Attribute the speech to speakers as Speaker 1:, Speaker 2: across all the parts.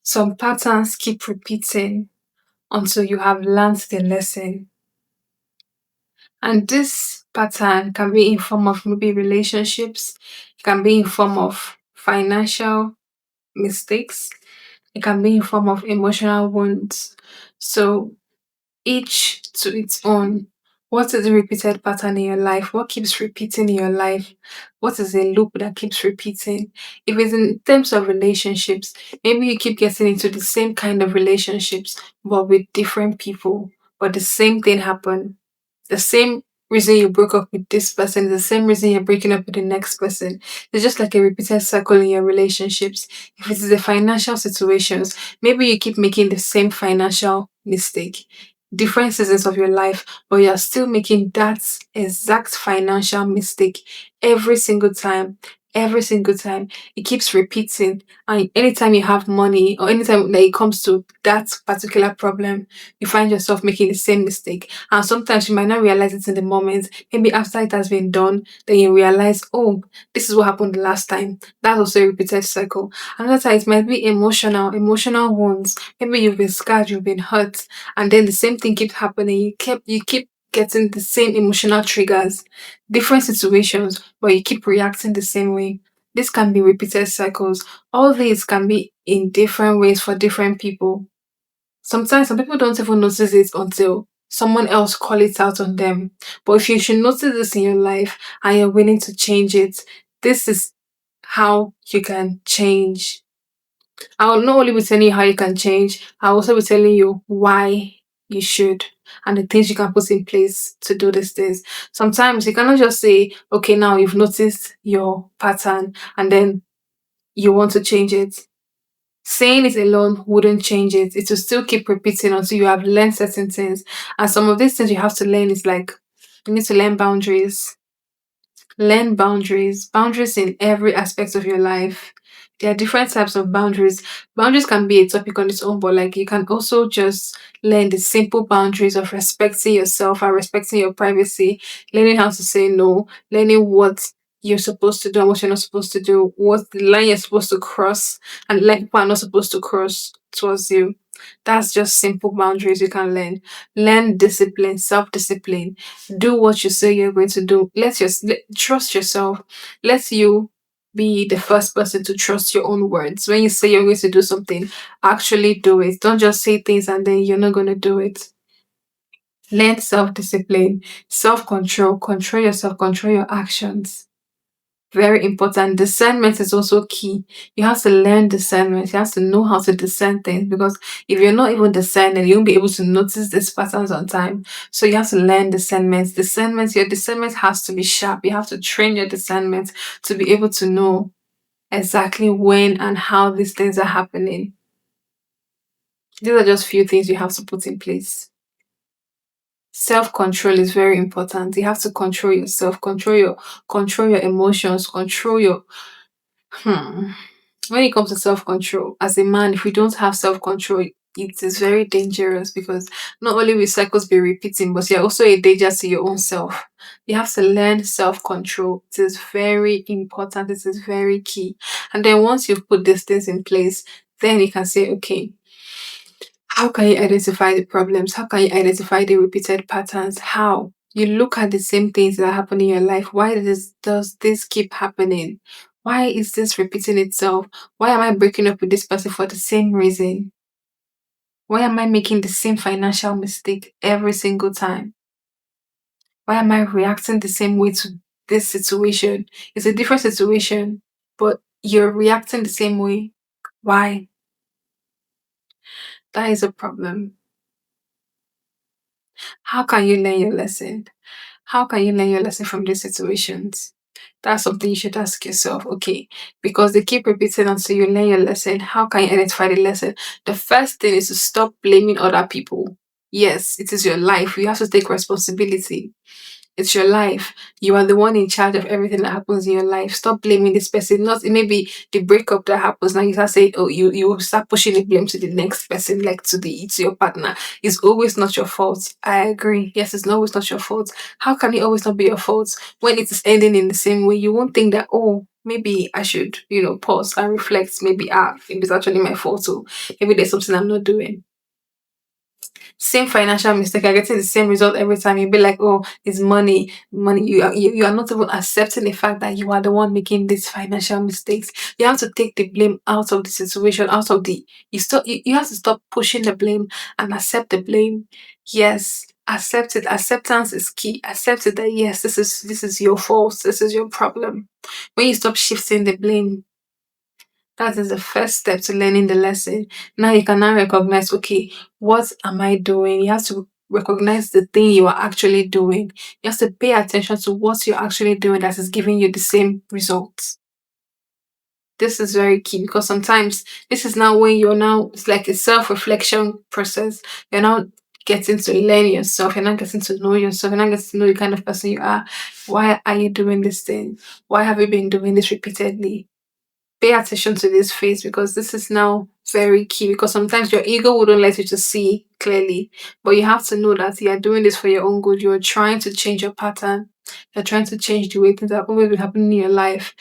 Speaker 1: Some patterns keep repeating until you have learned the lesson. And this pattern can be in form of maybe relationships, it can be in form of financial mistakes, it can be in form of emotional wounds. So each to its own. What is the repeated pattern in your life? What keeps repeating in your life? What is a loop that keeps repeating? If it's in terms of relationships, maybe you keep getting into the same kind of relationships, but with different people, but the same thing happened. The same reason you broke up with this person is the same reason you're breaking up with the next person. It's just like a repeated cycle in your relationships. If it is the financial situations, maybe you keep making the same financial mistake, different seasons of your life, but you're still making that exact financial mistake every single time. Every single time it keeps repeating, and anytime you have money or anytime that it comes to that particular problem, you find yourself making the same mistake. And sometimes you might not realize it in the moment. Maybe after it has been done, then you realize, oh, this is what happened the last time. That's also a repeated cycle. Another time it might be emotional wounds. Maybe you've been scarred, you've been hurt, and then the same thing keeps happening. You keep getting the same emotional triggers, different situations, but you keep reacting the same way. This can be repeated cycles. All these can be in different ways for different people. Sometimes some people don't even notice it until someone else call it out on them. But if you should notice this in your life and you're willing to change it, this is how you can change. I will not only be telling you how you can change, I'll also be telling you why you should and the things you can put in place to do these things. Sometimes you cannot just say, okay, now you've noticed your pattern and then you want to change it. Saying it alone wouldn't change it. It will still keep repeating until you have learned certain things. And some of these things you have to learn is like you need to learn boundaries. Learn boundaries. Boundaries in every aspect of your life. There are different types of boundaries. Boundaries can be a topic on its own, but like you can also just learn the simple boundaries of respecting yourself and respecting your privacy, learning how to say no, learning what you're supposed to do and what you're not supposed to do, what the line you're supposed to cross, and like people are not supposed to cross towards you. That's just simple boundaries you can learn. Learn discipline, self discipline. Do what you say you're going to do. Trust yourself. Let you be the first person to trust your own words. When you say you're going to do something, actually do it. Don't just say things and then you're not going to do it. Learn self discipline, self control, control yourself, control your actions. Very important. Discernment is also key. You have to learn discernment. You have to know how to discern things because if you're not even discerning, you won't be able to notice these patterns on time. So you have to learn discernment. Your discernment has to be sharp. You have to train your discernment to be able to know exactly when and how these things are happening. These are just few things you have to put in place. Self-control is very important. You have to control yourself, control your emotions, control your hmm. When it comes to self-control, as a man, if we don't have self-control, it is very dangerous because not only will cycles be repeating, but you're also a danger to your own self. You have to learn self-control. It is very important. It is very key. And then once you've put these things in place, then you can say, okay, how can you identify the problems? How can you identify the repeated patterns? How? You look at the same things that happen in your life. Why does this keep happening? Why is this repeating itself? Why am I breaking up with this person for the same reason? Why am I making the same financial mistake every single time? Why am I reacting the same way to this situation? It's a different situation, but you're reacting the same way. Why? That is a problem. How can you learn your lesson? How can you learn your lesson from these situations? That's something you should ask yourself. Okay, because they keep repeating until you learn your lesson. How can you identify the lesson? The first thing is to stop blaming other people. Yes, it is your life. You have to take responsibility. It's your life. You are the one in charge of everything that happens in your life. Stop blaming this person. Not maybe the breakup that happens now. You start saying, "Oh, you start pushing the blame to the next person, like to your partner." It's always not your fault. I agree. Yes, it's always not your fault. How can it always not be your fault when it is ending in the same way? You won't think that, oh, maybe I should, pause and reflect. Maybe maybe it's actually my fault. So maybe there's something I'm not doing. Same financial mistake, I getting the same result every time. You'll be like, oh, it's money, money. You are not even accepting the fact that you are the one making these financial mistakes. You have to take the blame out of the situation, out of the you have to stop pushing the blame and accept the blame. Yes. Accept it. Acceptance is key. Accept it that yes, this is your fault. This is your problem. When you stop shifting the blame, that is the first step to learning the lesson. Now you can now recognize, okay, what am I doing? You have to recognize the thing you are actually doing. You have to pay attention to what you're actually doing that is giving you the same results. This is very key because sometimes this is now when you're now, it's like a self-reflection process. You're now getting to learn yourself. You're not getting to know yourself. You're not getting to know the kind of person you are. Why are you doing this thing? Why have you been doing this repeatedly? Pay attention to this phase because this is now very key because sometimes your ego wouldn't let you to see clearly, but you have to know that you are doing this for your own good. You're trying to change your pattern. You're trying to change the way things have always been happening in your life.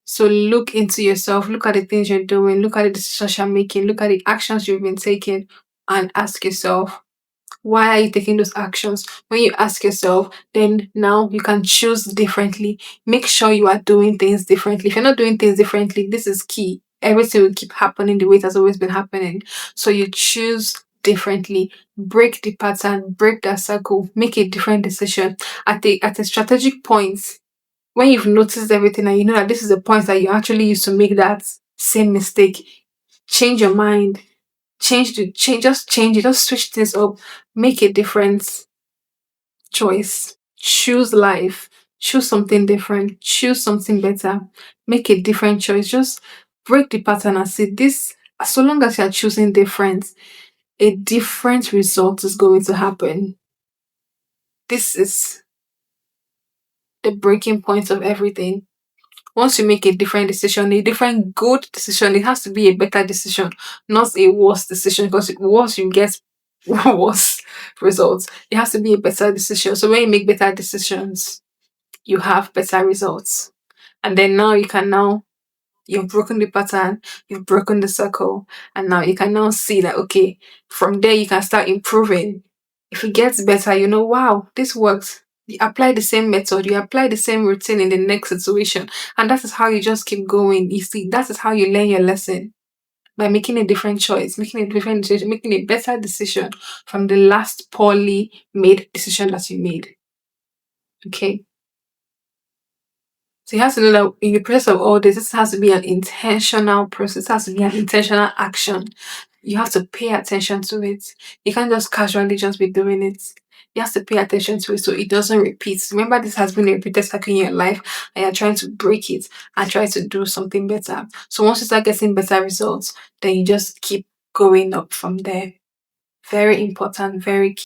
Speaker 1: So look into yourself, look at the things you're doing, look at the decisions you're making, look at the actions you've been taking, and ask yourself, why are you taking those actions? When you ask yourself, then now you can choose differently. Make sure you are doing things differently. If you're not doing things differently, this is key. Everything will keep happening the way it has always been happening. So you choose differently, break the pattern, break that cycle, make a different decision at a strategic point. When you've noticed everything and you know that this is the point that you actually used to make that same mistake, change your mind, change it, just switch things up, make a different choice, choose life, choose something different, choose something better, make a different choice, just break the pattern and see this. So long as you're choosing different, a different result is going to happen. This is the breaking point of everything. Once you make a different decision, a different good decision, it has to be a better decision, not a worse decision, because worse you get worse results. It has to be a better decision. So when you make better decisions, you have better results. And then now you've broken the pattern, you've broken the circle, and now you can now see that okay, from there you can start improving. If it gets better, you know, wow, this works. You apply the same method, you apply the same routine in the next situation, and that is how you just keep going. You see, that is how you learn your lesson by making a different choice, making a different decision, making a better decision from the last poorly made decision that you made. Okay. So you have to know that in the process of all this has to be an intentional process, it has to be an intentional action. You have to pay attention to it. You can't just casually just be doing it. You have to pay attention to it so it doesn't repeat. Remember, this has been a repeated cycle in your life and you're trying to break it and try to do something better. So once you start getting better results, then you just keep going up from there. Very important, very key.